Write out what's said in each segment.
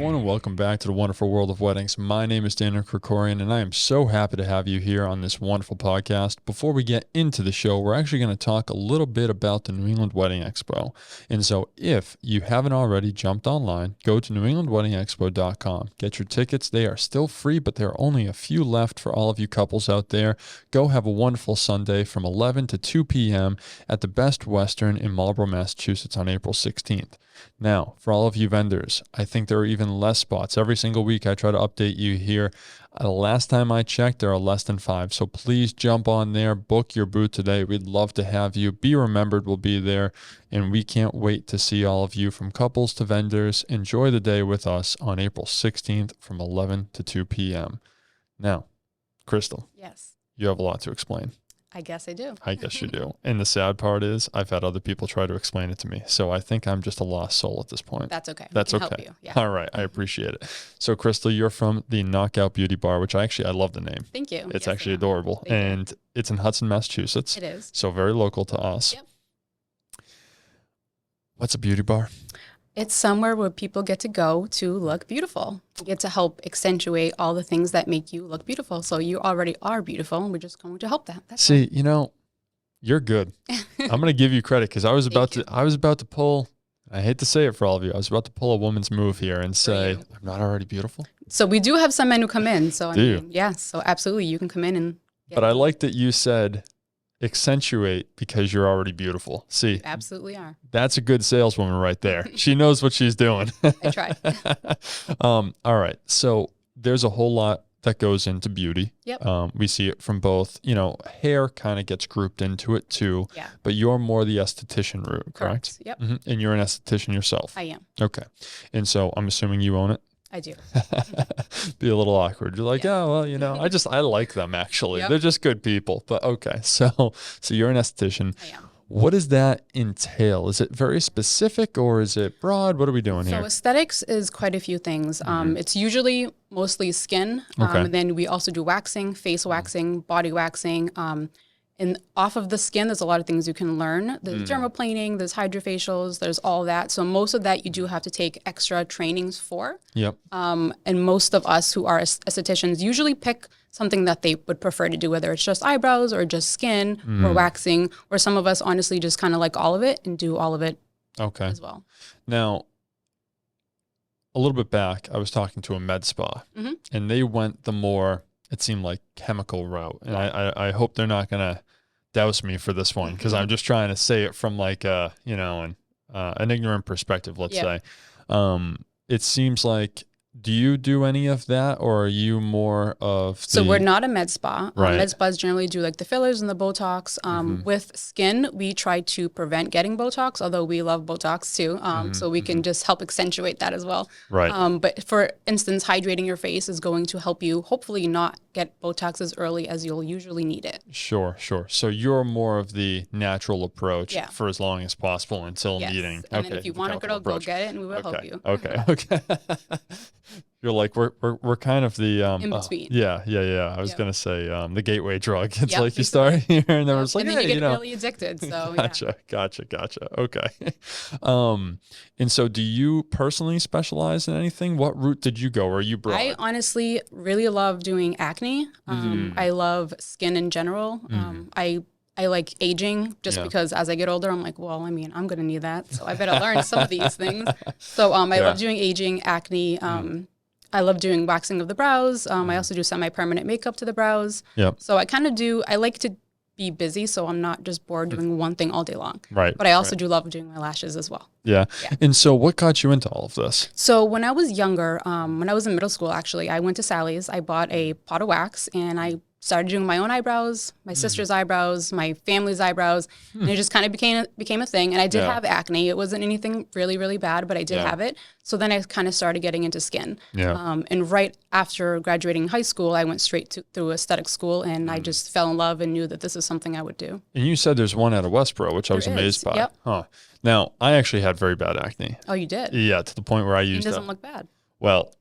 everyone, and welcome back to the wonderful world of weddings. My name is Daniel Krikorian, and I am so happy to have you here on this wonderful podcast. Before we get into the show, we're actually going to talk a little bit about the New England Wedding Expo. And so if you haven't already jumped online, go to newenglandweddingexpo.com. Get your tickets. They are still free, but there are only a few left for all of you couples out there. Go have a wonderful Sunday from 11 to 2 p.m. at the Best Western in Marlborough, Massachusetts on April 16th. Now, for all of you vendors, I think there are even less spots. Every single week I try to update you here. The last time I checked, there are less than 5. So please jump on there, book your booth today. We'd love to have you. Be Remembered will be there, and we can't wait to see all of you from couples to vendors. Enjoy the day with us on April 16th from 11 to 2 p.m. Now, Krystal. Yes. You have a lot to explain. I guess I do. I guess you do. And the sad part is I've had other people try to explain it to me. So I think I'm just a lost soul at this point. That's okay. That's we can okay. Help you. Yeah. All right. I appreciate it. So Krystal, you're from the Knockout Beauty Bar, which I love the name. Thank you. It's Yes, actually adorable. And it's in Hudson, Massachusetts. It is. So very local to us. Yep. What's a beauty bar? It's somewhere where people get to go to look beautiful. You get to help accentuate all the things that make you look beautiful. So you already are beautiful, and we're just going to help that. That's all. See, you're good. I'm going to give you credit because I was about to pull, I hate to say it for all of you, I was about to pull a woman's move here and say, I'm not already beautiful. So we do have some men who come in. So Do you? yeah, so absolutely you can come in and But I like that you said accentuate because you're already beautiful. See, you absolutely are. that's a good saleswoman right there. She knows what she's doing. I try. All right. So there's a whole lot that goes into beauty. Yep. We see it from both, hair kind of gets grouped into it too. Yeah. But you're more the esthetician route, correct? Yep. Mm-hmm. And you're an esthetician yourself. I am. Okay. And so I'm assuming you own it. I do. Be a little awkward. You're like, oh, well, I like them actually. Yep. They're just good people. But okay. So you're an esthetician. I am. What does that entail? Is it very specific or is it broad? What are we doing So here? aesthetics is quite a few things. It's usually mostly skin. Okay. And then we also do waxing, face waxing, body waxing. And off of the skin, there's a lot of things you can learn. There's dermaplaning, there's hydrofacials, there's all that. So most of that you do have to take extra trainings for. Yep. And most of us who are estheticians usually pick something that they would prefer to do, whether it's just eyebrows or just skin or waxing, or some of us honestly just kind of like all of it and do all of it as well. Now, a little bit back, I was talking to a med spa, and they went the more, it seemed like, chemical route. And I hope they're not going to douse me for this one because I'm just trying to say it from like, an ignorant perspective, let's say. It seems like, do you do any of that or are you more of So we're not a med spa. Right. Med spas generally do like the fillers and the Botox. With skin, we try to prevent getting Botox, although we love Botox too. So we can just help accentuate that as well. Right. But for instance, hydrating your face is going to help you hopefully not get Botox as early as you'll usually need it. Sure. So you're more of the natural approach Yeah. for as long as possible until Yes. needing. And then if you want a girl, go get it and we will help you. Okay. You're like, we're kind of the In between. Yeah. I was gonna say the gateway drug. It's Yep, like you start here and then it's like, and then hey, you get really addicted. So Gotcha. Okay. And so do you personally specialize in anything? What route did you go? Or are you broad? I honestly really love doing acne. I love skin in general. I like aging just because as I get older, I'm like, well, I'm going to need that. So I better learn some of these things. So I love doing aging, acne. I love doing waxing of the brows. I also do semi-permanent makeup to the brows. Yep. So I like to be busy so I'm not just bored doing one thing all day long. Right. But I also do love doing my lashes as well. Yeah. And so what got you into all of this? So when I was younger, when I was in middle school, actually, I went to Sally's. I bought a pot of wax and I started doing my own eyebrows, my sister's eyebrows, my family's eyebrows, and it just kind of became a thing. And I did have acne. It wasn't anything really, really bad, but I did have it. So then I kind of started getting into skin. Yeah. And right after graduating high school, I went straight through aesthetic school, and I just fell in love and knew that this is something I would do. And you said there's one out of Westboro, which I was amazed by. Yep. Huh. Now, I actually had very bad acne. Oh, you did? Yeah, to the point where I It used doesn't look bad. Well,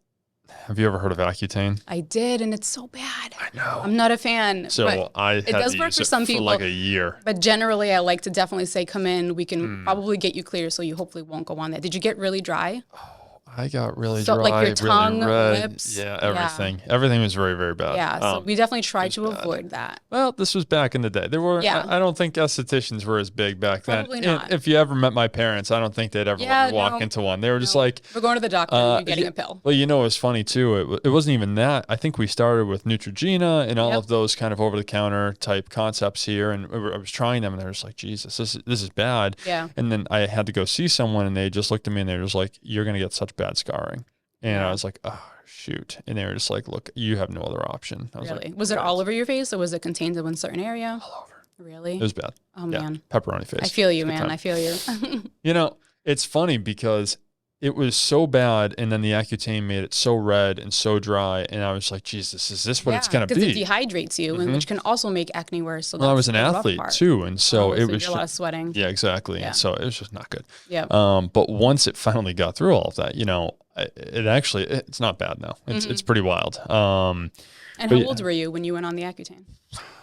have you ever heard of Accutane? I did, and it's so bad. I know. I'm not a fan. So but I had it does to work use for it some for people. like a year. But generally, I like to definitely say, come in. We can probably get you clear so you hopefully won't go on that. Did you get really dry? I got really So dry, like your tongue, really red. lips. Yeah, everything. Everything was very, very bad. Yeah. So we definitely try was to bad. avoid that. Well, this was back in the day. There were, Yeah. I don't think estheticians were as big back then. Probably And not. if you ever met my parents, I don't think they'd ever let me walk into one. They were just like, we're going to the doctor and you're getting a pill. well, you know, it was funny too. It wasn't even that. I think we started with Neutrogena and all of those kind of over-the-counter type concepts here, and I was trying them, and they're just like, Jesus, this is bad. Yeah. And then I had to go see someone, and they just looked at me, and they were just like, you're gonna get such bad scarring. And I was like, oh shoot. And they were just like, look, you have no other option. I was Really? like, Was it all over your face, or was it contained in one certain area? all over. Really? It was bad. Oh man. Pepperoni face. I feel you, man. I feel you. You know, it's funny because it was so bad, and then the Accutane made it so red and so dry, and I was like, Jesus, is this what it's going to be? Because it dehydrates you, and which can also make acne worse. So well, I was an athlete too, and so it was a lot of sweating. Yeah, exactly. Yeah. And so it was just not good. Yeah. But once it finally got through all of that, you know, it's not bad now. It's pretty wild. And how old were you when you went on the Accutane?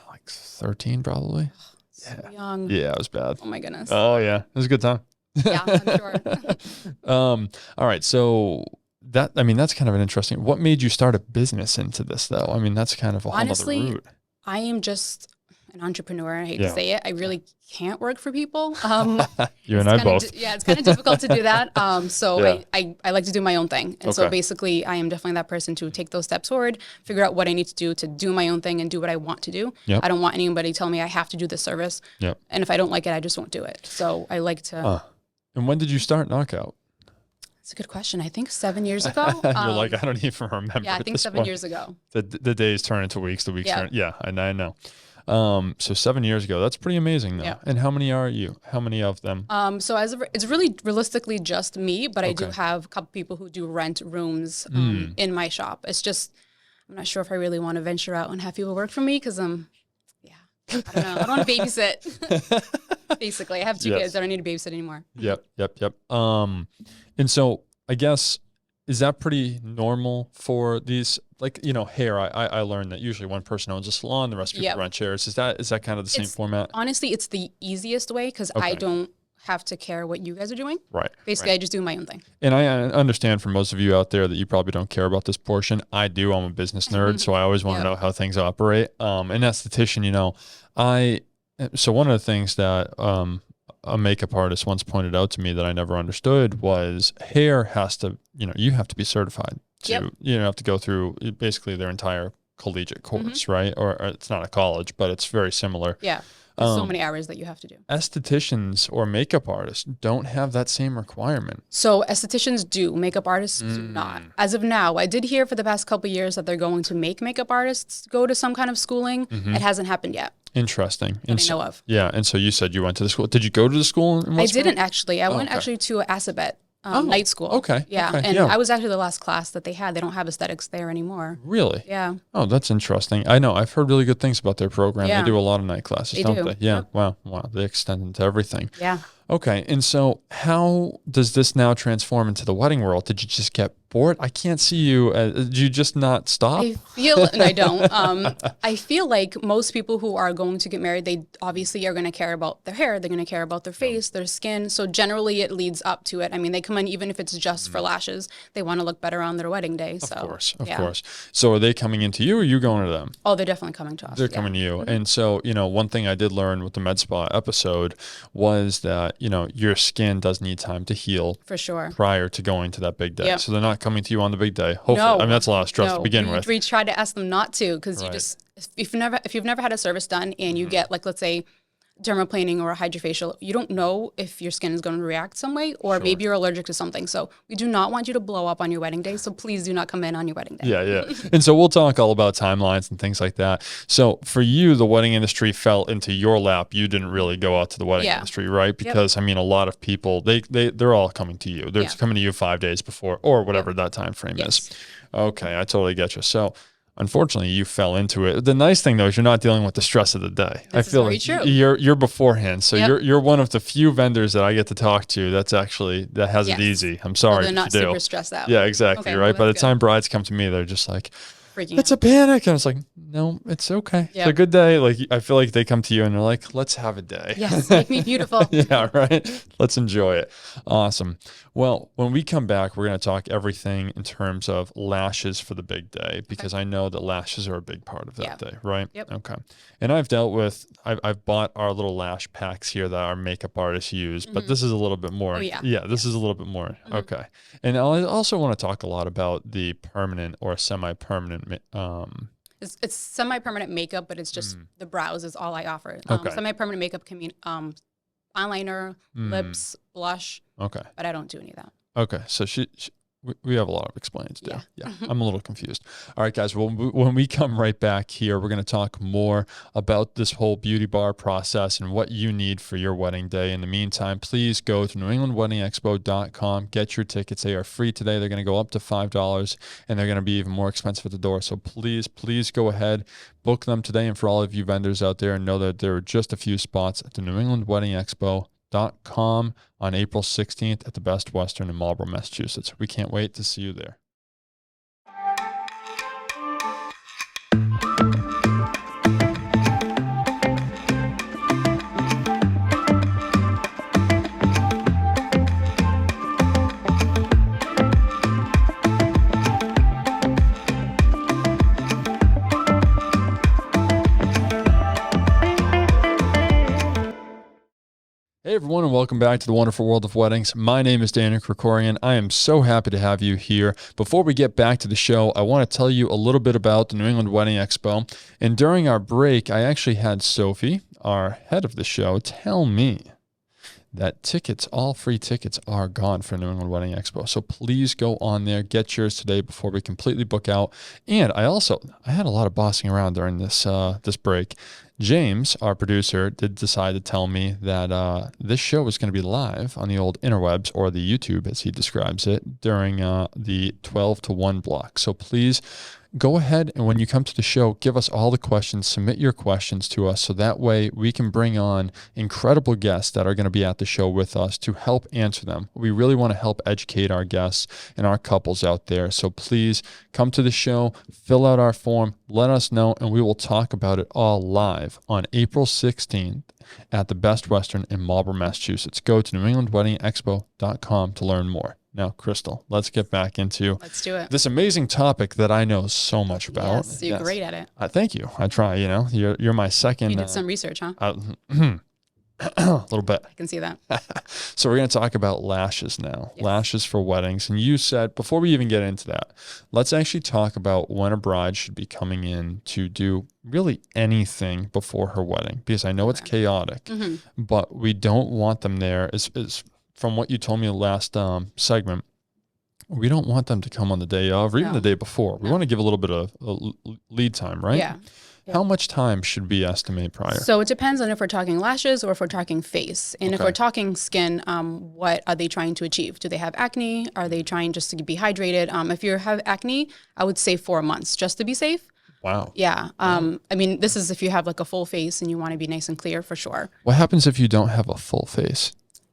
Like 13, probably. So young. Yeah, it was bad. Oh my goodness. Oh yeah, it was a good time. Yeah, I'm sure. All right, so that's kind of an interesting. What made you start a business into this, though? I mean, that's kind of a whole other route. I am just an entrepreneur. I hate to say it. I really can't work for people. You and I both. It's kind of difficult to do that. So I like to do my own thing. And so basically, I am definitely that person to take those steps forward, figure out what I need to do my own thing and do what I want to do. Yep. I don't want anybody telling me I have to do this service. Yep. And if I don't like it, I just won't do it. So I like to. And when did you start Knockout? That's a good question. I think 7 years ago. You're like, I don't even remember. Yeah, I think 7 years ago. The days turn into weeks, the weeks turn. Yeah, I know. So 7 years ago, that's pretty amazing though. Yeah. And how many are you? How many of them? So it's really realistically just me, but I do have a couple people who do rent rooms in my shop. It's just, I'm not sure if I really want to venture out and have people work for me because I don't know. I don't want to babysit. Basically, I have two kids. I don't need to babysit anymore. Yep. And so I guess, is that pretty normal for these, like, you know, hair? I learned that usually one person owns a salon, the rest of people rent chairs. Is that kind of the same format? Honestly, it's the easiest way because I don't have to care what you guys are doing. Right. Basically, I just do my own thing. And I understand from most of you out there that you probably don't care about this portion. I do. I'm a business nerd, so I always want to know how things operate. An esthetician, you know, so one of the things that a makeup artist once pointed out to me that I never understood was hair has to, you know, you have to be certified to, you have to go through basically their entire collegiate course, right? Or it's not a college, but it's very similar. Yeah. There's so many hours that you have to do. Estheticians or makeup artists don't have that same requirement. So estheticians do, makeup artists do not. As of now, I did hear for the past couple of years that they're going to make makeup artists go to some kind of schooling. It hasn't happened yet. Interesting. That I know of. Yeah, and so you said you went to the school. Did you go to the school in Westboro? I didn't actually. I went actually to Assabet. Night school. Okay. Yeah. Okay. And I was actually the last class that they had. They don't have aesthetics there anymore. Really? Yeah. Oh, that's interesting. I know. I've heard really good things about their program. Yeah. They do a lot of night classes, don't they? Yeah. Yep. Wow. They extend into everything. Yeah. Okay. And so how does this now transform into the wedding world? Did you just get bored? I can't see you. Did you just not stop? I don't. I feel like most people who are going to get married, they obviously are going to care about their hair. They're going to care about their face, their skin. So generally it leads up to it. I mean, they come in, even if it's just for lashes, they want to look better on their wedding day. So, of course. So are they coming into you or are you going to them? Oh, they're definitely coming to us. They're coming to you. And so, you know, one thing I did learn with the Med Spa episode was that, you know, your skin does need time to heal. For sure. Prior to going to that big day. So they're not coming to you on the big day. Hopefully. No. I mean, that's a lot of stress to begin with. We try to ask them not to because you just, if you've never had a service done and you get, like, let's say, dermaplaning or a hydrofacial, you don't know if your skin is going to react some way or maybe you're allergic to something. So we do not want you to blow up on your wedding day. So please do not come in on your wedding day. Yeah. And so we'll talk all about timelines and things like that. So for you, the wedding industry fell into your lap. You didn't really go out to the wedding industry, right? Because I mean, a lot of people, they're all coming to you. They're coming to you 5 days before or whatever that time frame is. Okay. I totally get you. So unfortunately, you fell into it. The nice thing, though, is you're not dealing with the stress of the day. I feel like you're beforehand. So you're one of the few vendors that I get to talk to that has it easy. I'm sorry. They're not super stressed out. Yeah, exactly. Right. By the time brides come to me, they're just like, it's a panic. And it's like, no, it's okay. It's a good day. Like, I feel like they come to you and they're like, let's have a day. Yes. Make me beautiful. Yeah. Right. Let's enjoy it. Awesome. Well, when we come back, we're going to talk everything in terms of lashes for the big day, because I know that lashes are a big part of that day, right? Yep. Okay. And I've bought our little lash packs here that our makeup artists use, but this is a little bit more. This is a little bit more. Okay. And I also want to talk a lot about the permanent or semi-permanent, it's semi-permanent makeup, but it's just the brows is all I offer. Semi-permanent makeup can mean eyeliner, lips, blush. Okay. But I don't do any of that. Okay. So we have a lot of explaining to do. Yeah. I'm a little confused. All right, guys. Well, when we come right back here, we're going to talk more about this whole beauty bar process and what you need for your wedding day. In the meantime, please go to newenglandweddingexpo.com. Get your tickets. They are free today. They're going to go up to $5, and they're going to be even more expensive at the door. So please go ahead, book them today. And for all of you vendors out there, know that there are just a few spots at the newenglandweddingexpo.com on April 16th at the Best Western in Marlborough, Massachusetts. We can't wait to see you there. Hey everyone, and welcome back to the wonderful world of weddings. My name is Daniel Krikorian. I am so happy to have you here. Before we get back to the show, I want to tell you a little bit about the New England Wedding Expo. And during our break, I actually had Sophie, our head of the show, tell me that all free tickets are gone for New England Wedding Expo. So please go on there, get yours today before we completely book out. And I had a lot of bossing around during this break. James, our producer, did decide to tell me that this show is going to be live on the old interwebs, or the YouTube as he describes it, during the 12 to 1 block. So please go ahead, and when you come to the show, give us all the questions, submit your questions to us, so that way we can bring on incredible guests that are going to be at the show with us to help answer them. We really want to help educate our guests and our couples out there. So please come to the show, fill out our form, let us know, and we will talk about it all live on April 16th at the Best Western in Marlborough, Massachusetts. Go to newenglandweddingexpo.com to learn more. Now, Krystal, let's get back into this amazing topic that I know so much about. Yes, you're great at it. Thank you. I try, you're my second. You did some research, huh? A little bit. I can see that. So we're going to talk about lashes now, lashes for weddings. And you said, before we even get into that, let's actually talk about when a bride should be coming in to do really anything before her wedding, because I know it's chaotic, but we don't want them there. Is from what you told me last segment, we don't want them to come on the day of or even the day before. We want to give a little bit of lead time, right? Yeah. How much time should we estimate prior? So it depends on if we're talking lashes or if we're talking face. And if we're talking skin, what are they trying to achieve? Do they have acne? Are they trying just to be hydrated? If you have acne, I would say 4 months just to be safe. Wow. Yeah. I mean, this is if you have like a full face and you want to be nice and clear for sure. What happens if you don't have a full face?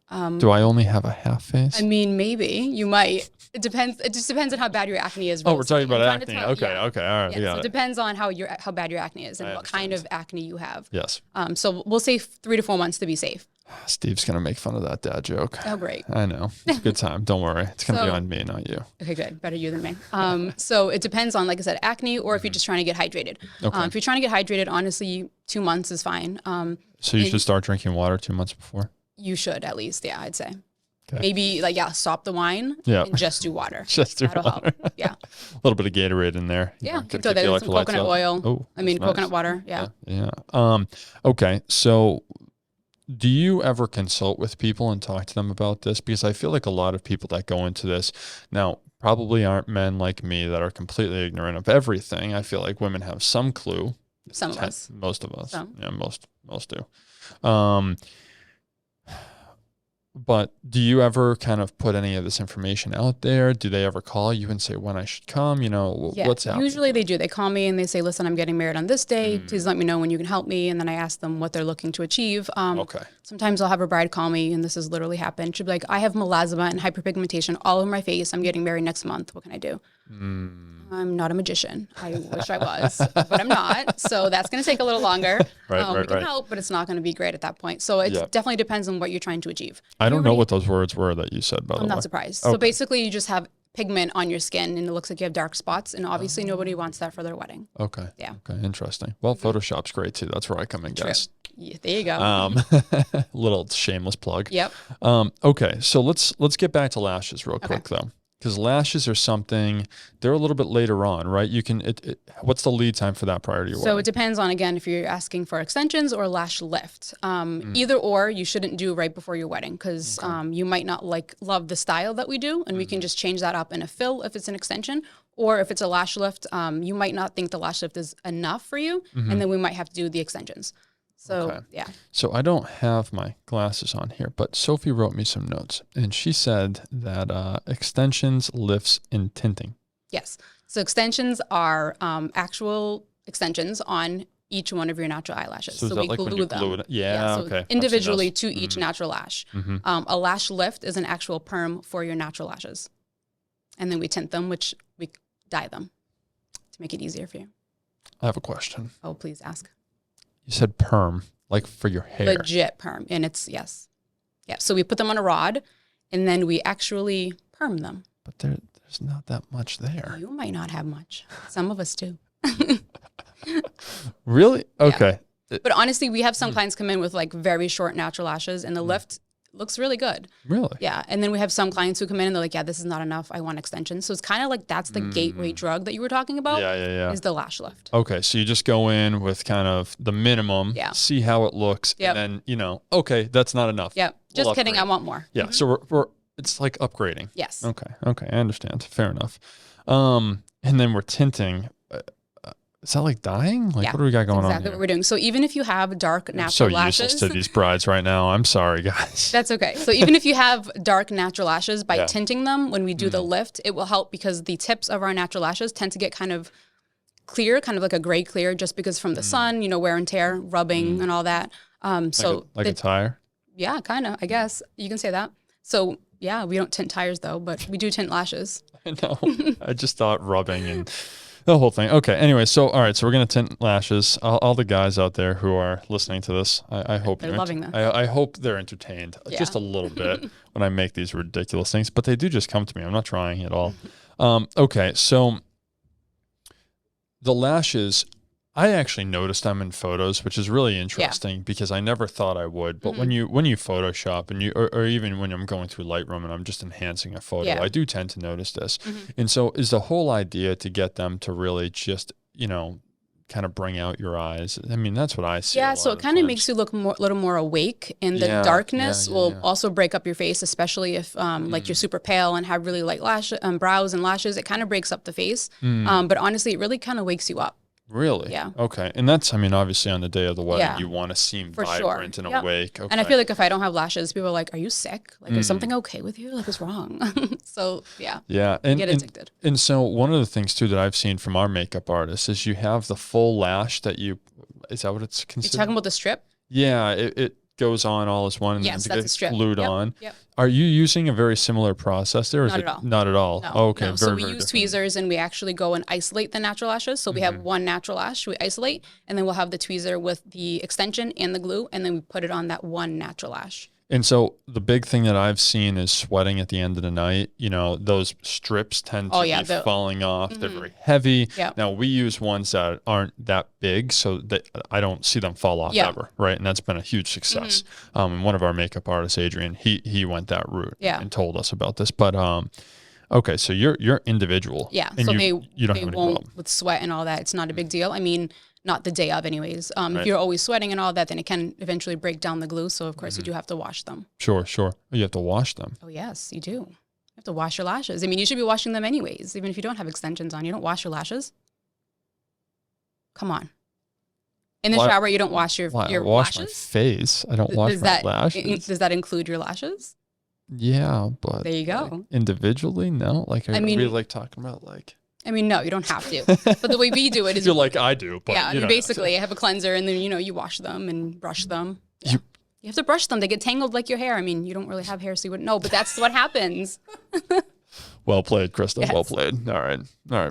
Do I only have a half face? I mean, maybe you might. It depends. It just depends on how bad your acne is. Oh, we're talking about acne. Okay. All right. Yeah, so it depends on how bad your acne is and what kind of acne you have. Yes. So we'll say 3 to 4 months to be safe. Steve's going to make fun of that dad joke. Oh, great. I know. It's a good time. Don't worry. It's going to be on me, not you. Okay, good. Better you than me. So it depends on, like I said, acne, or if you're just trying to get hydrated. Okay. If you're trying to get hydrated, honestly, 2 months is fine. So you should start drinking water 2 months before? You should, at least. Yeah, I'd say. Okay. Maybe stop the wine and just do water. That'll help. Yeah. A little bit of Gatorade in there. Yeah. Some coconut oil. Oh, coconut nice. water. Yeah. Okay. So do you ever consult with people and talk to them about this? Because I feel like a lot of people that go into this now probably aren't men like me that are completely ignorant of everything. I feel like women have some clue. Some of us. Most of us. Some. Yeah, most do. But do you ever kind of put any of this information out there? Do they ever call you and say when I should come? What's happening? Usually they do. They call me and they say, listen, I'm getting married on this day. Please let me know when you can help me. And then I ask them what they're looking to achieve. Okay. Sometimes I'll have a bride call me, and this has literally happened. She'll be like, I have melasma and hyperpigmentation all over my face. I'm getting married next month. What can I do? I'm not a magician. I wish I was, but I'm not. So that's going to take a little longer. We can help, but it's not going to be great at that point. So it definitely depends on what you're trying to achieve. I don't know what those words were that you said, by the way. I'm not surprised. Okay. So basically you just have pigment on your skin and it looks like you have dark spots, and obviously nobody wants that for their wedding. Okay. Yeah. Okay. Interesting. Well, Photoshop's great too. That's where I come in, guys. Yeah, there you go. Little shameless plug. Yep. Okay. So let's get back to lashes real quick though. Because lashes are something, they're a little bit later on, right? You can, what's the lead time for that prior to your wedding? So it depends on, again, if you're asking for extensions or lash lift. Either or, you shouldn't do right before your wedding because you might not love the style that we do, and we can just change that up in a fill if it's an extension. Or if it's a lash lift, you might not think the lash lift is enough for you, and then we might have to do the extensions. So, yeah. So I don't have my glasses on here, but Sophie wrote me some notes, and she said that extensions, lifts, and tinting. Yes. So extensions are actual extensions on each one of your natural eyelashes. So we glue them. Okay. Individually to each natural lash. A lash lift is an actual perm for your natural lashes. And then we tint them, which we dye them to make it easier for you. I have a question. Oh, please ask. You said perm, like for your hair. Legit perm. And it's, yes. Yeah. So we put them on a rod and then we actually perm them. But there's not that much there. You might not have much. Some of us do. Really? Okay. Yeah. But honestly, we have some clients come in with very short natural lashes and the lift looks really good. Really? Yeah. And then we have some clients who come in and they're like, yeah, this is not enough. I want extensions. So it's kind of that's the gateway drug that you were talking about. Yeah. Is the lash lift. Okay. So you just go in with kind of the minimum, see how it looks, and then, okay, that's not enough. Yeah. Just kidding. I want more. Yeah. So it's like upgrading. Yes. Okay. I understand. Fair enough. And then we're tinting. Is that like dyeing? What do we got going on here? Exactly what we're doing. So even if you have dark natural lashes. I'm so useless to these brides right now. I'm sorry, guys. That's okay. So even if you have dark natural lashes, by tinting them, when we do the lift, it will help because the tips of our natural lashes tend to get kind of clear, kind of like a gray clear, just because from the sun, wear and tear, rubbing and all that. Like a tire? Yeah, kind of, I guess. You can say that. So yeah, we don't tint tires though, but we do tint lashes. I know. I just thought rubbing and... the whole thing. Okay. Anyway, so all right. So we're gonna tint lashes. All the guys out there who are listening to this, I hope they're loving this. I hope they're entertained just a little bit when I make these ridiculous things. But they do just come to me. I'm not trying at all. Okay. So the lashes, I actually noticed them in photos, which is really interesting because I never thought I would. But when you Photoshop and or even when I'm going through Lightroom and I'm just enhancing a photo, I do tend to notice this. And so is the whole idea to get them to really just, kind of bring out your eyes? I mean, that's what I see. Yeah, so it kind of makes you look a little more awake, and the darkness will also break up your face, especially if you're super pale and have really light brows and lashes. It kind of breaks up the face. But honestly, it really kind of wakes you up. Really? Yeah. Okay. And that's, obviously on the day of the wedding, you want to seem vibrant and awake. Okay. And I feel like if I don't have lashes, people are like, are you sick? Is something okay with you? What's wrong? So, yeah. Yeah. And get addicted. And so one of the things, too, that I've seen from our makeup artists is you have the full lash that is that what it's considered? You're talking about the strip? Yeah. It goes on all as one and that's then a strip. Glued on. Yep. Are you using a very similar process there? Or Not at all. Not at all. No, Oh, okay. no. So we use tweezers and we actually go and isolate the natural lashes. So we have one natural lash, we isolate, and then we'll have the tweezer with the extension and the glue, and then we put it on that one natural lash. And so the big thing that I've seen is sweating at the end of the night. Those strips tend to be falling off. They're very heavy. Yep. Now, we use ones that aren't that big, so that I don't see them fall off ever, right? And that's been a huge success. And one of our makeup artists, Adrian, he went that route and told us about this. But okay, so you're individual. Yeah, and so you don't have any problem. With sweat and all that, it's not a big deal. I mean, not the day of anyways. If you're always sweating and all that, then it can eventually break down the glue. So, of course, you do have to wash them. Sure. You have to wash them. Oh, yes, you do. You have to wash your lashes. I mean, you should be washing them anyways. Even if you don't have extensions on, you don't wash your lashes. Come on. In the shower, you don't wash your I lashes? wash my face. I don't wash my lashes. Does that include your lashes? Yeah, but there you go. Individually, no. I really like talking about no, you don't have to. But the way we do it is... I feel like I do, but you basically have a cleanser and then, you wash them and brush them. Yeah. You have to brush them. They get tangled like your hair. I mean, you don't really have hair, so you wouldn't know, but that's what happens. Well played, Krystal. Yes. Well played. All right.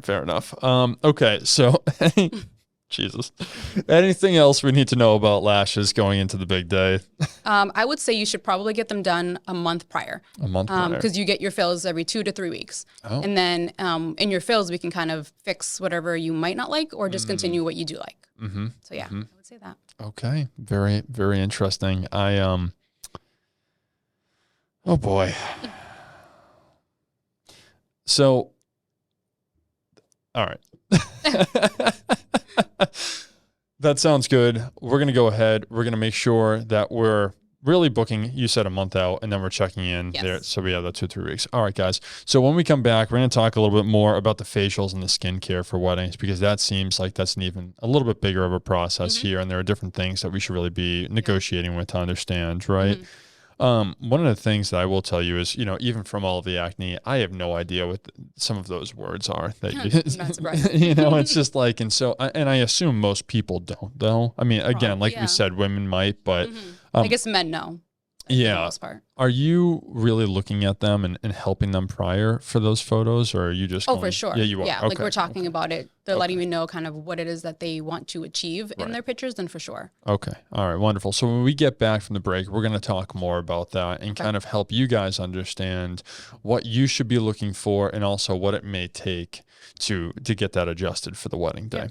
Fair enough. Okay. So, Jesus. Anything else we need to know about lashes going into the big day? I would say you should probably get them done a month prior. A month prior. Because you get your fills every 2 to 3 weeks. Oh. And then in your fills, we can kind of fix whatever you might not like or just continue what you do like. Mm-hmm. So yeah, I would say that. Okay. Very, very interesting. Oh boy. So, all right. That sounds good. We're going to go ahead. We're going to make sure that we're really booking, you said a month out, and then we're checking in there. So we have that 2 to 3 weeks. All right, guys. So when we come back, we're going to talk a little bit more about the facials and the skincare for weddings, because that seems like that's an even a little bit bigger of a process here. And there are different things that we should really be negotiating with to understand, right? One of the things that I will tell you is, even from all of the acne, I have no idea what some of those words are. That I'm not surprised. it's just like, and I assume most people don't, though. I mean, again, like we said, women might, but I guess men know. For the most part. Are you really looking at them and helping them prior for those photos, or are you just for sure. Yeah, you are. Yeah, Okay. like we're talking about it. They're letting me know kind of what it is that they want to achieve in their pictures, then for sure. Okay. All right. Wonderful. So when we get back from the break, we're going to talk more about that and kind of help you guys understand what you should be looking for and also what it may take to get that adjusted for the wedding day. Yeah.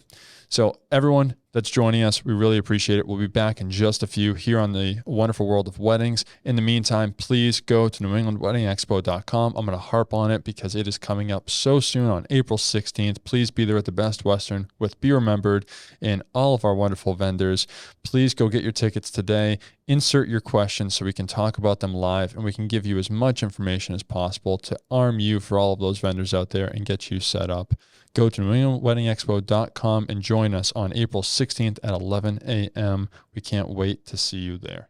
So everyone that's joining us, we really appreciate it. We'll be back in just a few here on the wonderful world of weddings. In the meantime, please go to NewEnglandWeddingExpo.com. I'm going to harp on it because it is coming up so soon on April 16th. Please be there at the Best Western with Be Remembered and all of our wonderful vendors. Please go get your tickets today. Insert your questions so we can talk about them live and we can give you as much information as possible to arm you for all of those vendors out there and get you set up. Go to NewEnglandWeddingExpo.com and join us on April 16th at 11 a.m. We can't wait to see you there.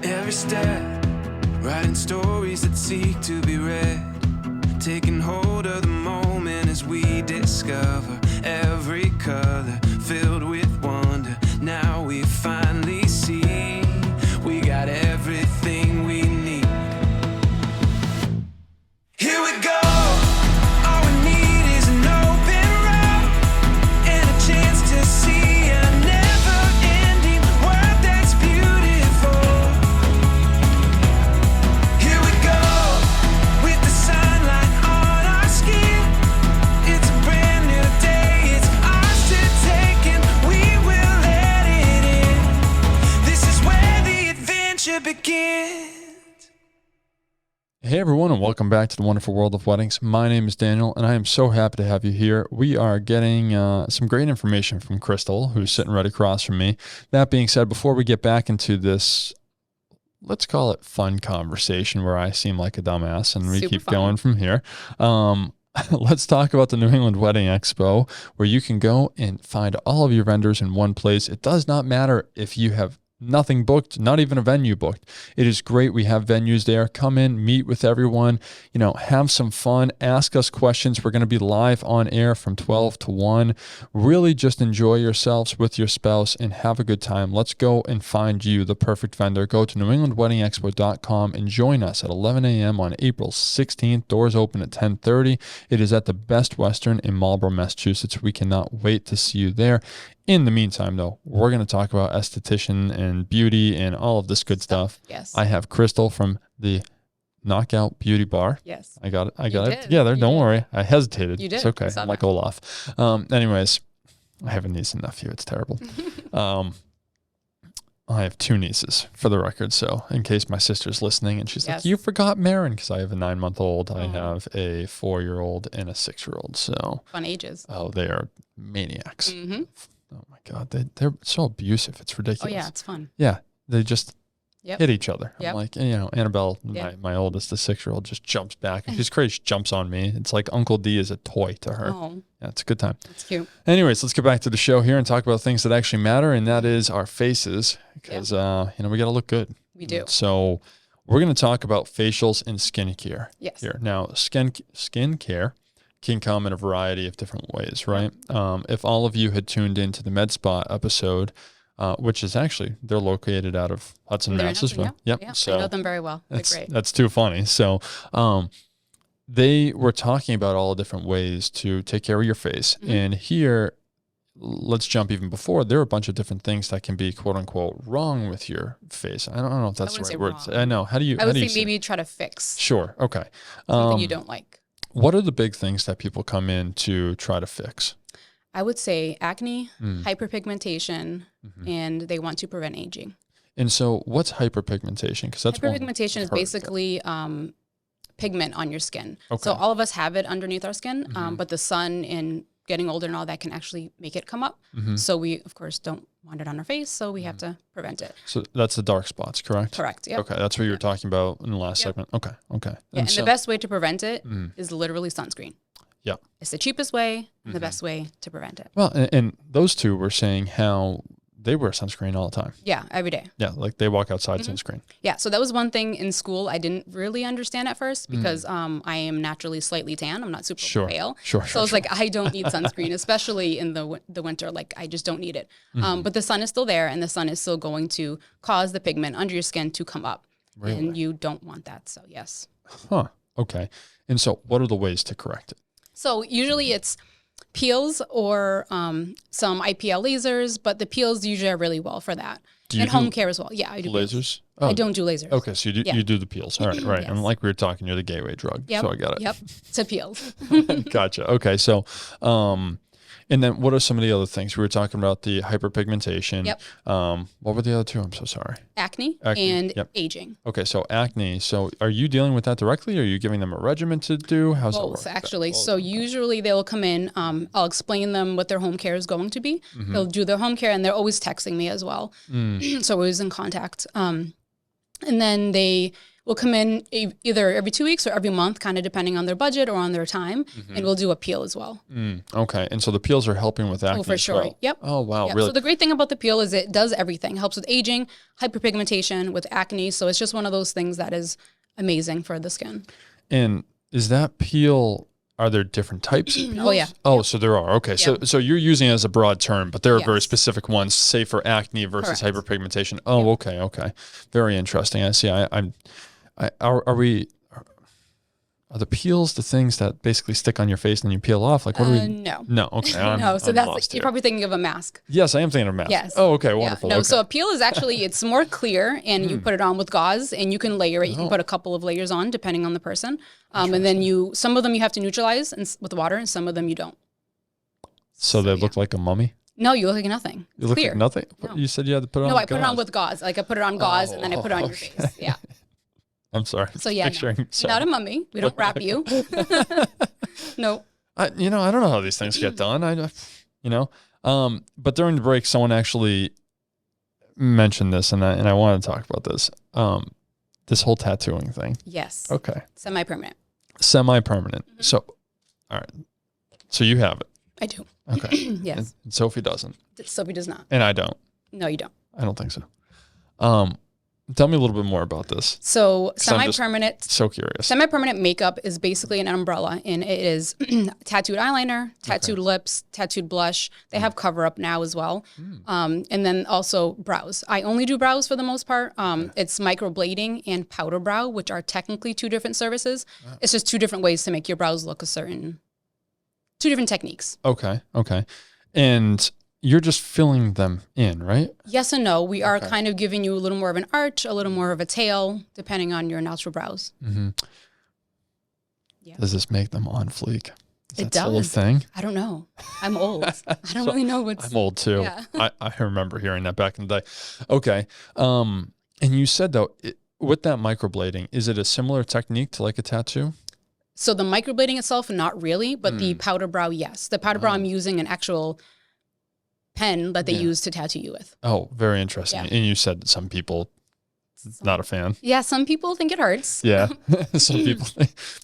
Every step, writing stories that seek to be read, taking hold of the moment as we discover every color filled with wonder. Now we finally see we got everything we need. Here we go. All we need is an open road and a chance to see a never-ending world that's beautiful. Here we go with the sunlight on our skin. It's a brand new day. It's ours to take and we will let it in. This is where the adventure begins. Hey everyone, and welcome back to the wonderful world of weddings. My name is Daniel, and I am so happy to have you here. We are getting some great information from Krystal, who's sitting right across from me. That being said, before we get back into this, let's call it fun conversation where I seem like a dumbass, and we keep going from here. Let's talk about the New England Wedding Expo, where you can go and find all of your vendors in one place. It does not matter if you have nothing booked, not even a venue booked. It is great. We have venues there. Come in, meet with everyone, have some fun, ask us questions. We're going to be live on air from 12 to 1. Really just enjoy yourselves with your spouse and have a good time. Let's go and find you the perfect vendor. Go to NewEnglandWeddingExpo.com and join us at 11 a.m. on April 16th. Doors open at 10:30. It is at the Best Western in Marlborough, Massachusetts. We cannot wait to see you there. In the meantime, though, we're going to talk about esthetician and beauty and all of this good stuff. Yes. I have Krystal from the Knockout Beauty Bar. Yes. I got it together. Don't worry. I hesitated. You did. It's okay. I'm like Olaf. Anyways, I have a niece and nephew. It's terrible. I have 2 nieces, for the record. So in case my sister's listening and she's like, you forgot Marin, because I have a 9-month-old. I have a 4-year-old and a 6-year-old. So fun ages. Oh, they are maniacs. Mm-hmm. Oh my God, they're so abusive. It's ridiculous. Oh yeah, it's fun. Yeah, they just hit each other. Yep. I'm like, Annabelle, my oldest, the 6-year-old, just jumps back. And she's crazy. She jumps on me. It's like Uncle D is a toy to her. Oh. Yeah, it's a good time. That's cute. Anyways, let's get back to the show here and talk about things that actually matter, and that is our faces, because we got to look good. We do. So we're going to talk about facials and skincare. Yes. Here now, skincare can come in a variety of different ways, right? If all of you had tuned into the MedSpa episode, which is actually, they're located out of Hudson, Mass as well. Yeah. Yep. Yeah. So I know them very well. They're great. That's too funny. So they were talking about all the different ways to take care of your face. And here, let's jump even before. There are a bunch of different things that can be quote unquote wrong with your face. I don't know if that's the right word. I know. How do you? I would say maybe try to fix. Sure. Okay. Something you don't like. What are the big things that people come in to try to fix? I would say acne, hyperpigmentation, and they want to prevent aging. And so, what's hyperpigmentation? Because that's hyperpigmentation is basically pigment on your skin. Okay. So all of us have it underneath our skin, but the sun and getting older and all that can actually make it come up. So we, of course, don't want it on our face, so we have to prevent it. So that's the dark spots, correct? Correct, yeah. Okay, that's what you were talking about in the last segment. Okay. Yeah, and the best way to prevent it is literally sunscreen. Yeah. It's the cheapest way and the best way to prevent it. Well, and those two were saying how they wear sunscreen all the time. Yeah, every day. Yeah, like they walk outside sunscreen. Yeah, so that was one thing in school I didn't really understand at first because I am naturally slightly tan. I'm not super pale. So I was like, I don't need sunscreen, especially in the winter. Like, I just don't need it. But the sun is still there, and the sun is still going to cause the pigment under your skin to come up. Really? And you don't want that, so yes. Huh, okay. And so what are the ways to correct it? So usually it's peels or some IPL lasers, but the peels usually are really well for that. And home care as well. Yeah, I do lasers. I don't do lasers. Okay, so you do the peels. All right, right. Yes. And like we were talking, you're the gateway drug. Yep. So I got it. Yep. It's a peels. Gotcha. Okay, so and then what are some of the other things? We were talking about the hyperpigmentation. Yep. What were the other two? I'm so sorry. Acne and aging. Okay, so acne. So are you dealing with that directly? Or are you giving them a regimen to do? How's that work? Both, actually. So usually they'll come in. I'll explain them what their home care is going to be. They'll do their home care, and they're always texting me as well. So we're always in contact. And then they will come in either every 2 weeks or every month, kind of depending on their budget or on their time, and we'll do a peel as well. Okay, and so the peels are helping with acne. Oh, for sure. Well. Yep. Oh, wow, yep. really? So the great thing about the peel is it does everything. It helps with aging, hyperpigmentation, with acne. So it's just one of those things that is amazing for the skin. And is that peel? Are there different types of peels? Oh, yeah. Oh, so there are. Okay. Yep. So you're using it as a broad term, but there are very specific ones, say for acne versus Correct. hyperpigmentation. Oh, okay. Okay. Very interesting. I see. Are the peels the things that basically stick on your face and then you peel off? Like, what are we? No. No. Okay. No. So that's like, you're probably thinking of a mask. Yes, I am thinking of a mask. Yes. Oh, okay. Wonderful. Yeah. No. Okay. So a peel is actually, it's more clear, and you put it on with gauze, and you can layer it. You can put a couple of layers on depending on the person. And then some of them you have to neutralize with water, and some of them you don't. So they look like a mummy? No, you look like nothing. It's You look clear. like nothing? No. You said you had to put it on No, I put it on with gauze. Like I put it on gauze, and then I put it on your face. Yeah. I'm sorry. So yeah, not a mummy. We don't wrap you. No. I don't know how these things get done. But during the break, someone actually mentioned this, and I want to talk about this. This whole tattooing thing. Yes. Okay. Semi-permanent. Semi-permanent. So, all right. So you have it. I do. Okay. Yes. And Sophie doesn't. Sophie does not. And I don't. No, you don't. I don't think so. Tell me a little bit more about this. So semi-permanent. So curious. Semi-permanent makeup is basically an umbrella, and it is tattooed eyeliner, tattooed lips, tattooed blush. They have cover-up now as well. And then also brows. I only do brows for the most part. It's microblading and powder brow, which are technically two different services. It's just two different ways to make your brows look two different techniques. Okay. And you're just filling them in, right? Yes and no. We are kind of giving you a little more of an arch, a little more of a tail, depending on your natural brows. Yeah. Does this make them on fleek? It does. Whole thing? I don't know. I'm old. I don't really know what's... I'm old too. Yeah. I remember hearing that back in the day. Okay. And you said though, with that microblading, is it a similar technique to like a tattoo? So the microblading itself, not really, but the powder brow, yes. The powder brow, I'm using an actual pen that they use to tattoo you with. Oh, very interesting. Yeah. And you said that some people not a fan. Yeah, some people think it hurts. Yeah. Some people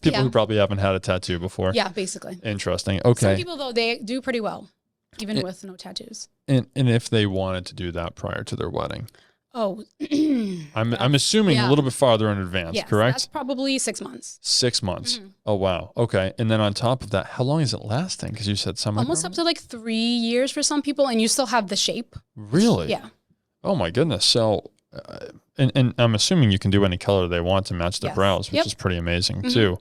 who probably haven't had a tattoo before. Yeah, basically. Interesting. Okay. Some people though, they do pretty well, even with no tattoos. And if they wanted to do that prior to their wedding. Oh, I'm assuming a little bit farther in advance, correct? That's probably 6 months. 6 months. Oh, wow. Okay. And then on top of that, how long is it lasting? Because you said some almost up to like 3 years for some people, and you still have the shape. Really? Yeah. Oh my goodness. So, and I'm assuming you can do any color they want to match their Yes. brows, which Yep. is pretty amazing too.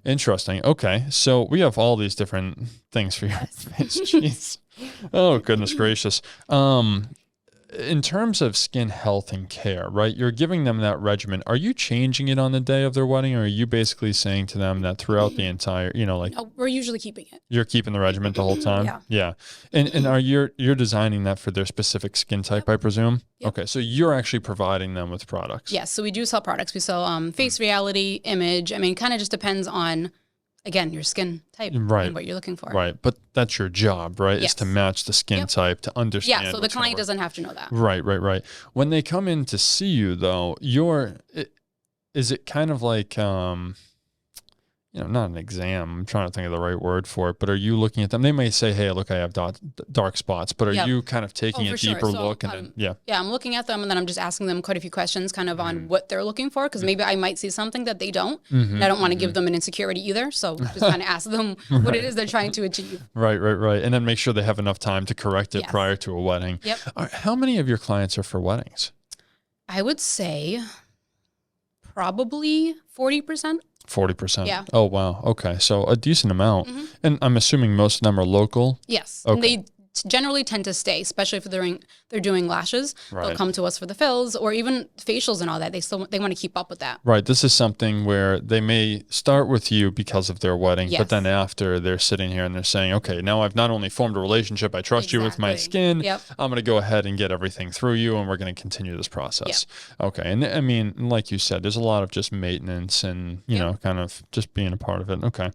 Interesting. Okay. So we have all these different things for your face. Jeez. Oh, goodness gracious. In terms of skin health and care, right? You're giving them that regimen. Are you changing it on the day of their wedding, or are you basically saying to them that throughout the entire, like No, we're usually keeping it. you're keeping the regimen the whole time? Yeah. Yeah. And are you're designing that for their specific skin type, I presume? Yep. Okay. So you're actually providing them with products. Yes, so we do sell products. We sell face reality, image. I mean, kind of just depends on, again, your skin type Right. and what you're looking for. Right. But that's your job, right? Yes. Is to match the skin type, to understand. Yeah, so the what's gonna client work. doesn't have to know that. Right. When they come in to see you, though, is it kind of like, not an exam. I'm trying to think of the right word for it, but are you looking at them? They may say, hey, look, I have dark spots, but are you kind of taking a for sure. deeper So, look? And then, yeah. Yeah, I'm looking at them and then I'm just asking them quite a few questions kind of on what they're looking for, because maybe I might see something that they don't. And I don't want to give them an insecurity either. So just kind of ask them what it is they're trying to achieve. Right. And then make sure they have enough time to correct it prior to a wedding. Yep. How many of your clients are for weddings? I would say probably 40%. 40%. Yeah. Oh, wow. Okay. So a decent amount. And I'm assuming most of them are local. Yes. Okay. And they generally tend to stay, especially if they're doing lashes. Right. They'll come to us for the fills or even facials and all that. They want to keep up with that. Right. This is something where they may start with you because of their wedding, Yes. but then after they're sitting here and they're saying, okay, now I've not only formed a relationship, I trust you with my Exactly. skin. Yep. I'm going to go ahead and get everything through you and we're going to continue this process. Okay. And I mean, like you said, there's a lot of just maintenance and, kind of just being a part of it. Okay.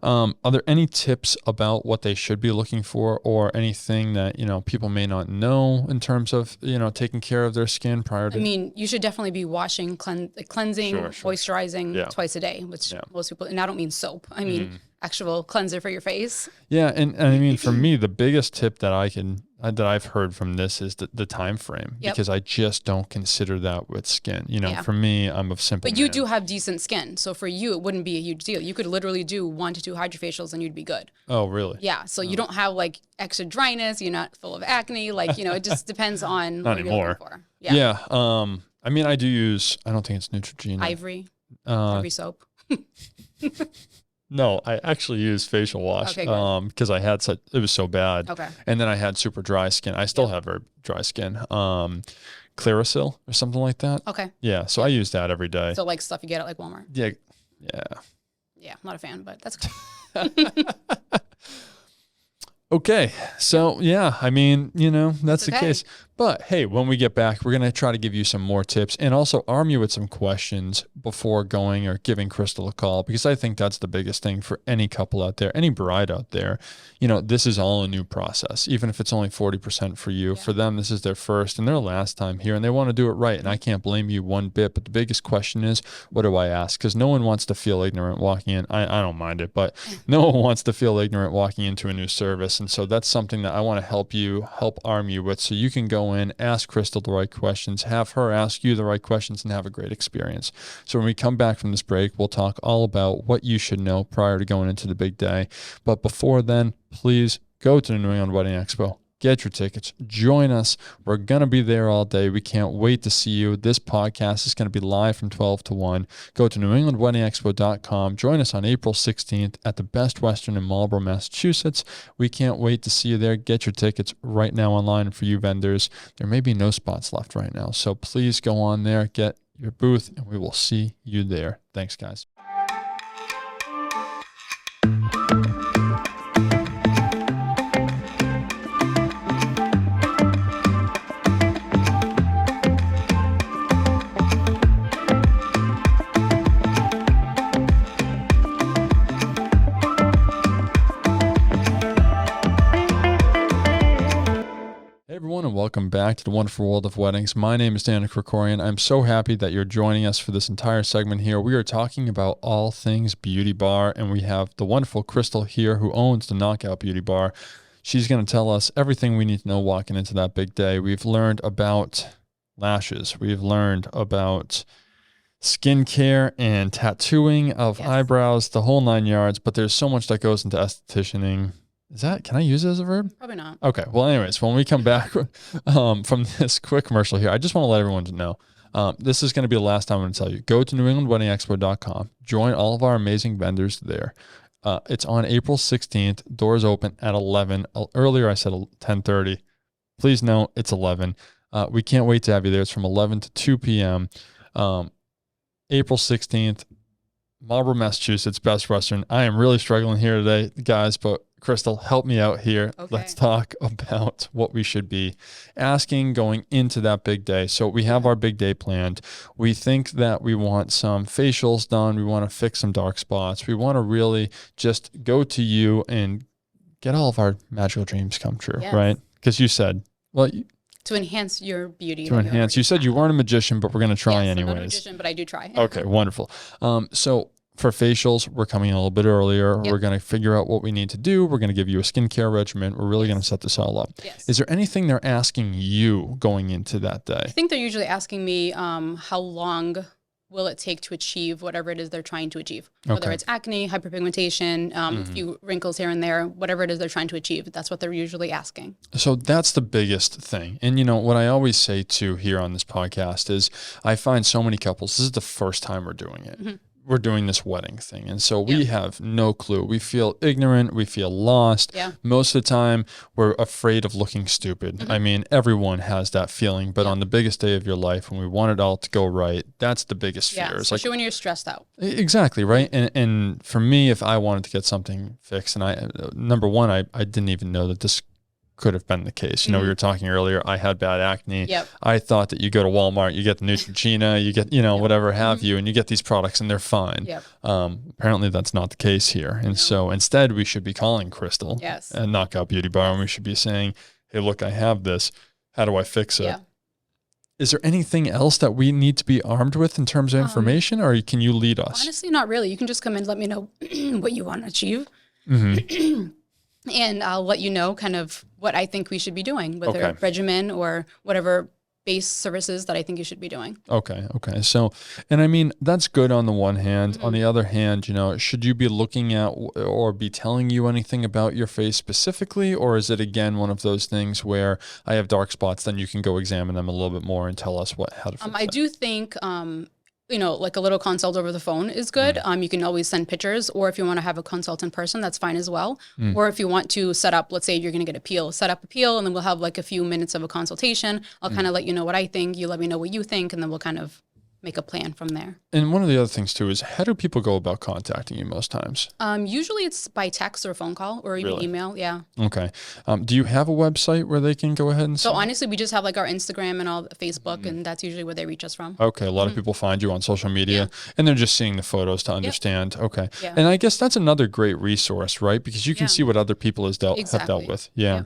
Are there any tips about what they should be looking for or anything that, people may not know in terms of, taking care of their skin prior to? I mean, you should definitely be washing, cleansing, Sure. moisturizing twice a day, which most people, and I don't mean soap. I mean, Mm-hmm. actual cleanser for your face. Yeah. And I mean, for me, the biggest tip that I've heard from this is the time frame, because I just don't consider that with skin. For me, I'm of simple. But you do have decent skin. So for you, it wouldn't be a huge deal. You could literally do 1 to 2 hydrofacials and you'd be good. Oh, really? Yeah. So you don't have like extra dryness. You're not full of acne. Like, it just depends on Not what anymore. you're looking for. Yeah. Yeah. I mean, I do use, I don't think it's Neutrogena. Ivory soap. No, I actually use facial wash Okay, good. because I had it was so bad. Okay. And then I had super dry skin. I still have very dry skin. Clearasil or something like that. Okay. Yeah. So I use that every day. So like stuff you get at like Walmart. Yeah. Yeah. I'm not a fan, but that's okay. Okay. So, yeah, I mean, that's the okay. case. But hey, when we get back, we're going to try to give you some more tips and also arm you with some questions before going or giving Krystal a call, because I think that's the biggest thing for any couple out there, any bride out there. This is all a new process, even if it's only 40% for you. For them, this is their first and their last time here, and they want to do it right. And I can't blame you one bit. But the biggest question is, what do I ask? Because no one wants to feel ignorant walking in. I don't mind it, but no one wants to feel ignorant walking into a new service. And so that's something that I want to help arm you with, so you can go in, ask Krystal the right questions, have her ask you the right questions, and have a great experience. So when we come back from this break, we'll talk all about what you should know prior to going into the big day. But before then, please go to the New England Wedding Expo. Get your tickets. Join us. We're going to be there all day. We can't wait to see you. This podcast is going to be live from 12 to 1. Go to newenglandweddingexpo.com. Join us on April 16th at the Best Western in Marlborough, Massachusetts. We can't wait to see you there. Get your tickets right now online for you vendors. There may be no spots left right now, so please go on there, get your booth, and we will see you there. Thanks, guys. Everyone, and welcome back to the wonderful world of weddings. My name is Daniel Krikorian. I'm so happy that you're joining us for this entire segment here. We are talking about all things beauty bar, and we have the wonderful Krystal here, who owns the Knockout Beauty Bar. She's going to tell us everything we need to know walking into that big day. We've learned about lashes. We've learned about skincare and tattooing of eyebrows, the whole 9 yards, but there's so much that goes into estheticianing can I use it as a verb? Probably not. Okay. Well, anyways, when we come back from this quick commercial here, I just want to let everyone know, this is going to be the last time I'm going to tell you. Go to newenglandweddingexpo.com. Join all of our amazing vendors there. It's on April 16th. Doors open at 11. Earlier I said 10:30. Please note it's 11. We can't wait to have you there. It's from 11 to 2 p.m. April 16th, Marlborough, Massachusetts, Best Western. I am really struggling here today, guys, but Krystal, help me out here. Okay. Let's talk about what we should be asking going into that big day. So we have our big day planned. We think that we want some facials done. We want to fix some dark spots. We want to really just go to you and get all of our magical dreams come true, Yes. right? Because you said, well, To enhance your beauty. to enhance. You said you weren't a magician, but we're going to try yes, anyways. I'm not a magician, but I do try. Okay, wonderful. So for facials, we're coming in a little bit earlier. Yep. We're going to figure out what we need to do. We're going to give you a skincare regimen. We're really going to set this all up. Yes. Is there anything they're asking you going into that day? I think they're usually asking me how long will it take to achieve whatever it is they're trying to achieve, whether Okay. it's acne, hyperpigmentation, a few wrinkles here and there, whatever it is they're trying to achieve. That's what they're usually asking. So that's the biggest thing. And what I always say too here on this podcast is I find so many couples, this is the first time we're doing it. We're doing this wedding thing. And so we have no clue. We feel ignorant. We feel lost. Yeah. Most of the time, we're afraid of looking stupid. I mean, everyone has that feeling. But on the biggest day of your life, when we want it all to go right, that's the biggest fear. Yeah, It's especially when you're stressed out. Exactly, right? And for me, if I wanted to get something fixed, and number one, I didn't even know that this could have been the case. We were talking earlier, I had bad acne. Yep. I thought that you go to Walmart, you get the Neutrogena, you get, whatever have you, and you get these products and they're fine. Yep. Apparently that's not the case here. And so instead we should be calling Krystal Yes. and Knockout Beauty Bar, and we should be saying, hey, look, I have this. How do I fix it? Yeah. Is there anything else that we need to be armed with in terms of information, or can you lead us? Honestly, not really. You can just come in, let me know what you want to achieve. And I'll let you know kind of what I think we should be doing, whether Okay. regimen or whatever base services that I think you should be doing. Okay. So, and I mean, that's good on the one hand. On the other hand, should you be looking at or be telling you anything about your face specifically? Or is it, again, one of those things where I have dark spots, then you can go examine them a little bit more and tell us how to fix I that? do think, like a little consult over the phone is good. You can always send pictures, or if you want to have a consult in person, that's fine as well. Or if you want to set up, let's say you're going to get a peel, set up a peel, and then we'll have like a few minutes of a consultation. I'll kind of let you know what I think. You let me know what you think, and then we'll kind of make a plan from there. And one of the other things too is, how do people go about contacting you most times? Usually it's by text or phone call or even Really? email. Yeah. Okay. Do you have a website where they can go ahead and So honestly, we just have like our Instagram and all Facebook, and that's usually where they reach us from. Okay, a lot of people find you on social media and they're just seeing the photos to understand. Okay. Yeah. And I guess that's another great resource, right? Because you can see what other people have dealt Exactly. with. Yeah.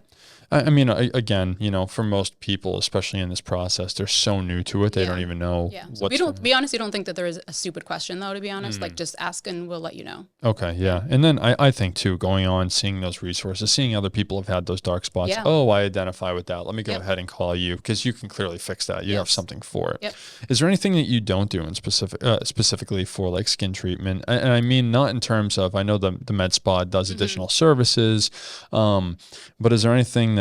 I mean, again, for most people, especially in this process, they're so new to it, they don't even know Yeah. So what's we honestly don't think that there is a stupid question though, to be honest. Like just ask and we'll let you know. Okay, yeah. And then I think too, going on, seeing those resources, seeing other people have had those dark spots. Yeah. Oh, I identify with that. Let me go ahead and call you, because you can clearly fix that. You have something for it. Yep. Is there anything that you don't do in specifically for like skin treatment? And I mean, not in terms of, I know the med spa does additional services, but is there anything that,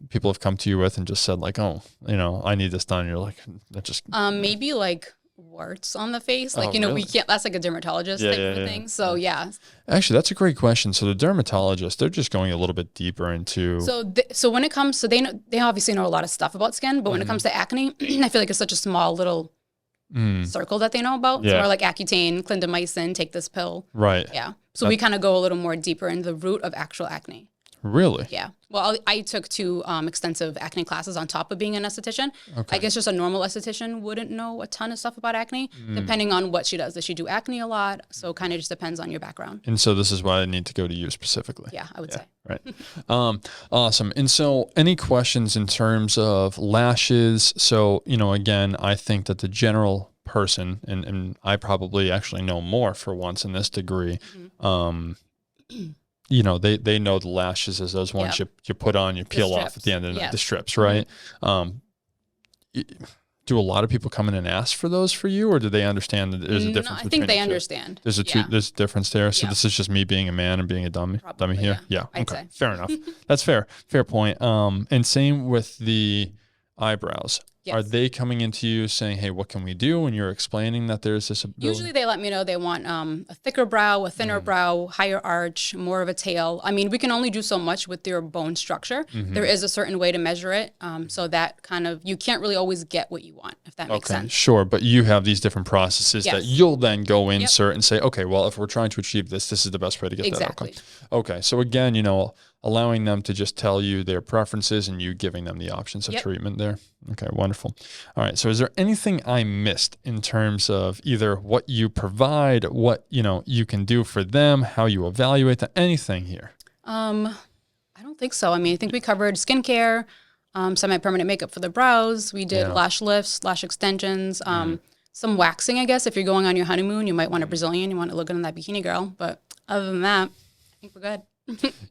people have come to you with and just said like, oh, I need this done. And you're like, that just. Maybe like warts on the face. Like, really? we can't, that's like a dermatologist type of thing. So yeah. Actually, that's a great question. So the dermatologist, they're just going a little bit deeper into. So when it comes, they obviously know a lot of stuff about skin, but when it comes to acne, I feel like it's such a small little circle that they know about. Yeah. So like Accutane, clindamycin, take this pill. Right. Yeah. So we kind of go a little more deeper in the root of actual acne. Really? Yeah. Well, I took 2 extensive acne classes on top of being an esthetician. Okay. I guess just a normal esthetician wouldn't know a ton of stuff about acne, depending on what she does. Does she do acne a lot? So kind of just depends on your background. And so this is why I need to go to you specifically. Yeah, I would say. Right. Awesome. And so any questions in terms of lashes? So, again, I think that the general person, and I probably actually know more for once in this degree, they know the lashes as those ones you put on, you peel off at the end of the strips, right? do a lot of people come in and ask for those for you, or do they understand that there's a difference? I think they understand. There's there's a difference there. So this is just me being a man and being a dummy here. Yeah. Okay. Fair enough. That's fair. Fair point. And same with the eyebrows. Yes. Are they coming into you saying, hey, what can we do? And you're explaining that there's this ability? Usually they let me know they want a thicker brow, a thinner brow, higher arch, more of a tail. I mean, we can only do so much with your bone structure. There is a certain way to measure it. So that kind of, you can't really always get what you want, if that makes sense. Sure. But you have these different processes that you'll then go insert and say, okay, well, if we're trying to achieve this, this is the best way to get that outcome. Okay. So again, you know, allowing them to just tell you their preferences and you giving them the options of treatment there. Okay, wonderful. All right, so is there anything I missed in terms of either what you provide, what, you know, you can do for them, how you evaluate them, anything here? I don't think so. I mean, I think we covered skincare, semi-permanent makeup for the brows. We did lash lifts, lash extensions, some waxing, I guess. If you're going on your honeymoon, you might want a Brazilian. You want to look good on that bikini girl. But other than that, I think we're good.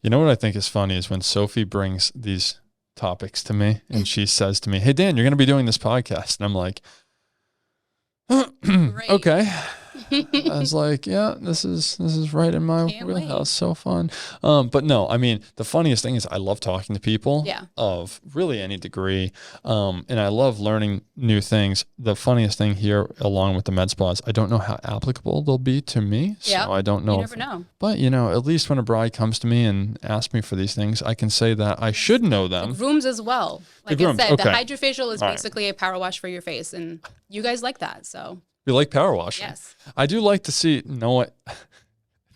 You know what I think is funny is when Sophie brings these topics to me and she says to me, hey, Dan, you're going to be doing this podcast. And I'm like, okay. I was like, yeah, this is right in my wheelhouse. So fun. But no, I mean, the funniest thing is I love talking to people of really any degree. And I love learning new things. The funniest thing here, along with the med spas, I don't know how applicable they'll be to me. So I don't know. You never know. But, you know, at least when a bride comes to me and asks me for these things, I can say that I should know them. The grooms as well. Like I said, the hydrofacial is basically a power wash for your face. And you guys like that, so. We like power washing. Yes. I do like to see, you know what?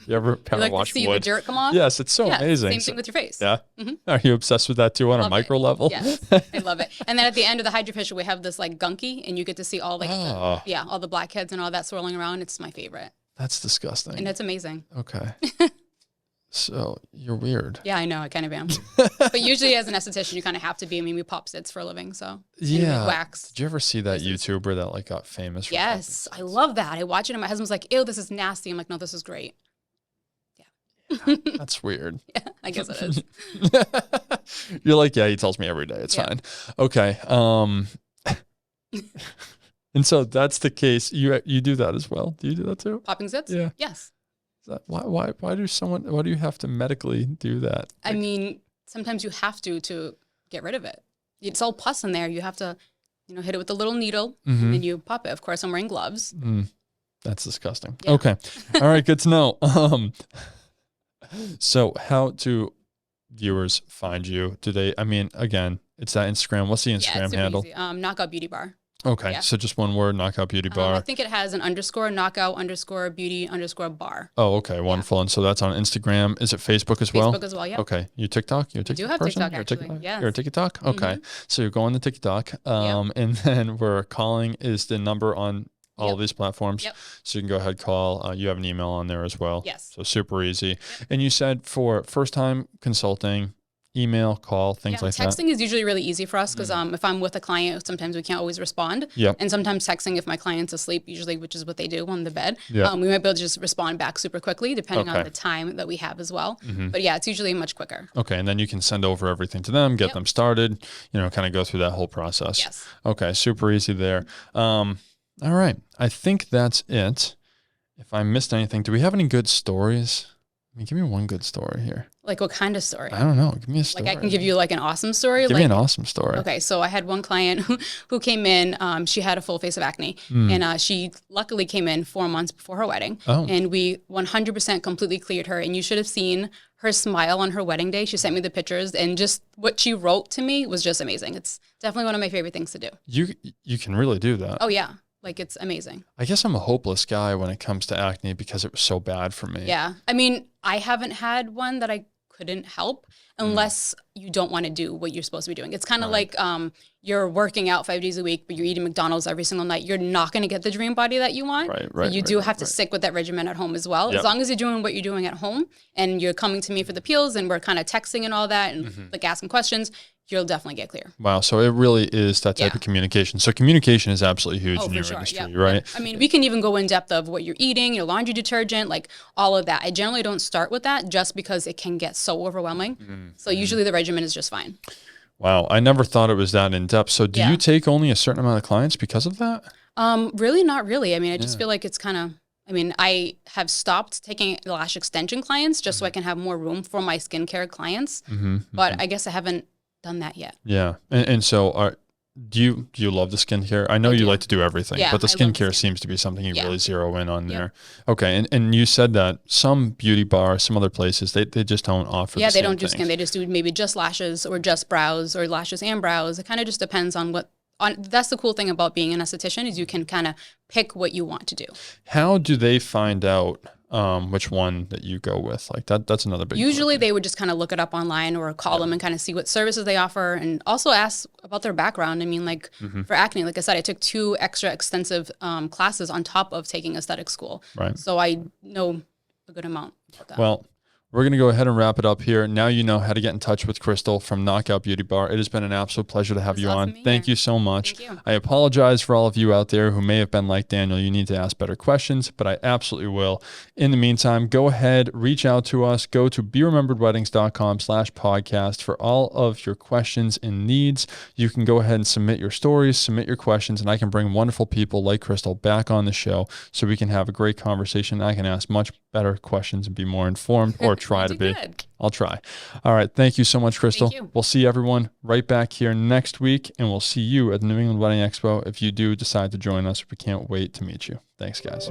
You ever power wash to see wood? the dirt come off? Yes, it's so amazing. Same thing with your face. Yeah. Are you obsessed with that too on a micro level? Yes, I love it. And then at the end of the hydrofacial, we have this like gunky, and you get to see all all the blackheads and all that swirling around. It's my favorite. That's disgusting. And it's amazing. Okay. So you're weird. Yeah, I know. I kind of am. But usually as an esthetician, you kind of have to be. I mean, we pop sits for a living, so. Yeah. Wax. Did you ever see that YouTuber that like got famous? Yes. I love that. I watch it and my husband's like, ew, this is nasty. I'm like, no, this is great. Yeah. That's weird. Yeah, I guess it is. You're like, yeah, he tells me every day. It's fine. Okay. And so that's the case. You do that as well. Do you do that too? Popping zits? Yeah. Yes. Why do you have to medically do that? I mean, sometimes you have to get rid of it. It's all pus in there. You have to, hit it with a little needle and then you pop it. Of course, I'm wearing gloves. That's disgusting. Yeah. Okay. All right. Good to know. So how do viewers find you? Again, it's that Instagram. What's the Instagram handle? Easy. Knockout Beauty Bar. Okay, so just one word, Knockout Beauty Bar. I think it has an _knockout_beauty_bar. Oh, okay, wonderful. And so that's on Instagram. Is it Facebook as well? Facebook as well, yeah. Okay, you TikTok? You're a TikTok I do have person? TikTok, actually, yes. You're a TikTok? Okay, so you're going to TikTok, and then we're calling is the number on all of these platforms. Yep. So you can go ahead, call. You have an email on there as well. Yes. So super easy. Yep. And you said for first-time consulting, email, call, things like that. Texting is usually really easy for us because if I'm with a client, sometimes we can't always respond. Yep. And sometimes texting, if my client's asleep, usually, which is what they do on the bed, we might be able to just respond back super quickly depending on the time that we have as well. But yeah, it's usually much quicker. Okay, and then you can send over everything to them, get them started, kind of go through that whole process. Yes. Okay, super easy there. All right, I think that's it. If I missed anything, do we have any good stories? Give me one good story here. Like what kind of story? I don't know. Give me a story. Like I can give you like an awesome story. Give me an awesome story. Okay, so I had one client who came in. She had a full face of acne, and she luckily came in 4 months before her wedding. Oh. And we 100% completely cleared her. And you should have seen her smile on her wedding day. She sent me the pictures, and just what she wrote to me was just amazing. It's definitely one of my favorite things to do. You can really do that. Oh yeah. Like, it's amazing. I guess I'm a hopeless guy when it comes to acne because it was so bad for me. Yeah. I mean, I haven't had one that I couldn't help unless you don't want to do what you're supposed to be doing. It's kind of like you're working out 5 days a week, but you're eating McDonald's every single night. You're not going to get the dream body that you want. Right. So you do have to stick with that regimen at home as well. Yep. As long as you're doing what you're doing at home and you're coming to me for the peels and we're kind of texting and all that and like asking questions, you'll definitely get clear. Wow. So it really is that type of communication. So communication is absolutely huge in your industry, right? I mean, we can even go in depth of what you're eating, your laundry detergent, like all of that. I generally don't start with that just because it can get so overwhelming. So usually the regimen is just fine. Wow. I never thought it was that in depth. So do Yeah. you take only a certain amount of clients because of that? Really not really. I mean, I just feel like it's kind of, I mean, I have stopped taking lash extension clients just so I can have more room for my skincare clients. But I guess I haven't done that yet. Yeah. And so do you love the skincare? I know you like to do everything, Yeah, but the I love skincare skin. seems to be something you Yeah. really zero in on Yep. there. Okay. And you said that some beauty bars, some other places, they just don't offer Yeah, the they same don't do skin. things. They just do maybe just lashes or just brows or lashes and brows. It kind of just depends on what. That's the cool thing about being an esthetician is you can kind of pick what you want to do. How do they find out which one that you go with? Like that's another big Usually part. they would just kind of look it up online or call them and kind of see what services they offer and also ask about their background. I mean, like for acne, like I said, I took 2 extra extensive classes on top of taking aesthetic school. Right. So I know a good amount about that. Well, we're going to go ahead and wrap it up here. Now you know how to get in touch with Krystal from Knockout Beauty Bar. It has been an absolute pleasure to have you awesome on. being Thank here. you so much. Thank you. I apologize for all of you out there who may have been like Daniel. You need to ask better questions, but I absolutely will. In the meantime, go ahead, reach out to us. Go to berememberedweddings.com/podcast for all of your questions and needs. You can go ahead and submit your stories, submit your questions, and I can bring wonderful people like Krystal back on the show so we can have a great conversation. I can ask much better questions and be more informed, or try to be. Good. I'll try. All right. Thank you so much, Krystal. Thank you. We'll see everyone right back here next week, and we'll see you at the New England Wedding Expo if you do decide to join us. We can't wait to meet you. Thanks, guys.